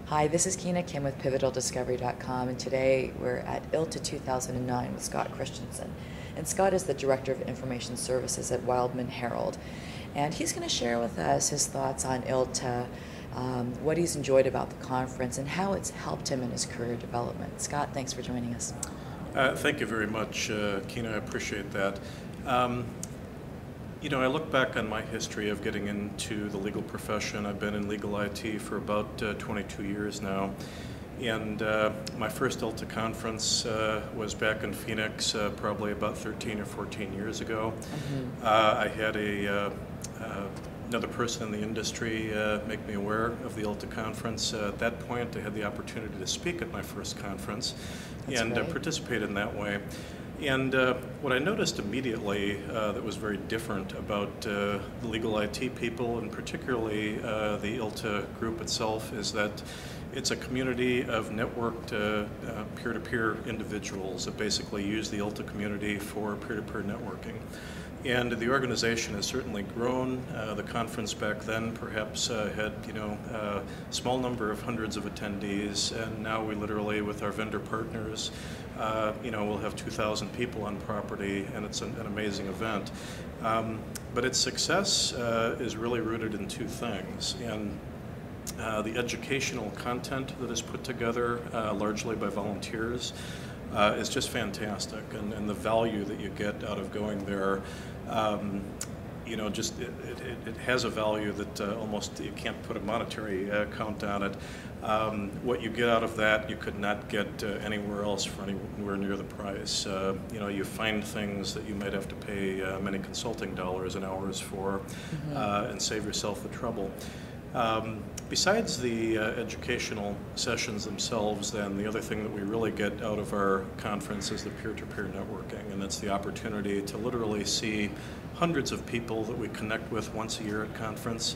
Hi, this is Kina Kim with PivotalDiscovery.com, and today we're at ILTA 2009 with Scott Christensen. And Scott is the Director of Information Services at Wildman, Harrold. And he's going to share with us his thoughts on ILTA, what he's enjoyed about the conference, and how it's helped him in his career development. Scott, thanks for joining us. Thank you very much, Kina. I appreciate that. You know, I look back on my history of getting into the legal profession. I've been in legal IT for about 22 years now. And my first ILTA conference was back in Phoenix probably about 13 or 14 years ago. Mm-hmm. I had another person in the industry make me aware of the ILTA conference. At that point, I had the opportunity to speak at my first conference. That's and participate in that way. And what I noticed immediately that was very different about the legal IT people, and particularly the ILTA group itself, is that it's a community of networked peer-to-peer individuals that basically use the ILTA community for peer-to-peer networking. And the organization has certainly grown. The conference back then perhaps had, a small number of hundreds of attendees, and now we literally, with our vendor partners, we'll have 2,000 people on property, and it's an amazing event. But its success is really rooted in two things. And the educational content that is put together largely by volunteers is just fantastic, and the value that you get out of going there, it has a value that almost you can't put a monetary count on it. What you get out of that, you could not get anywhere else for anywhere near the price. You find things that you might have to pay many consulting dollars and hours for, mm-hmm. And save yourself the trouble. Besides the educational sessions themselves, then the other thing that we really get out of our conference is the peer-to-peer networking, and that's the opportunity to literally see hundreds of people that we connect with once a year at conference.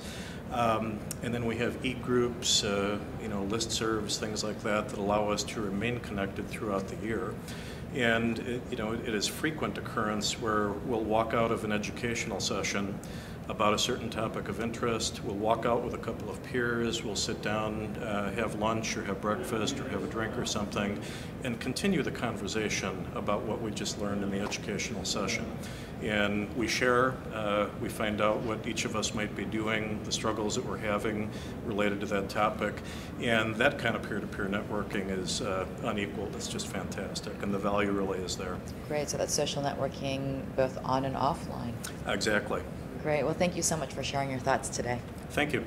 And then we have e-groups, listservs, things like that allow us to remain connected throughout the year. And it is frequent occurrence where we'll walk out of an educational session about a certain topic of interest. We'll walk out with a couple of peers, we'll sit down, have lunch or have breakfast or have a drink or something, and continue the conversation about what we just learned in the educational session. And we share, we find out what each of us might be doing, the struggles that we're having related to that topic, and that kind of peer-to-peer networking is unequaled. It's just fantastic, and the value really is there. Great, so that's social networking both on and offline. Exactly. Great. Well, thank you so much for sharing your thoughts today. Thank you.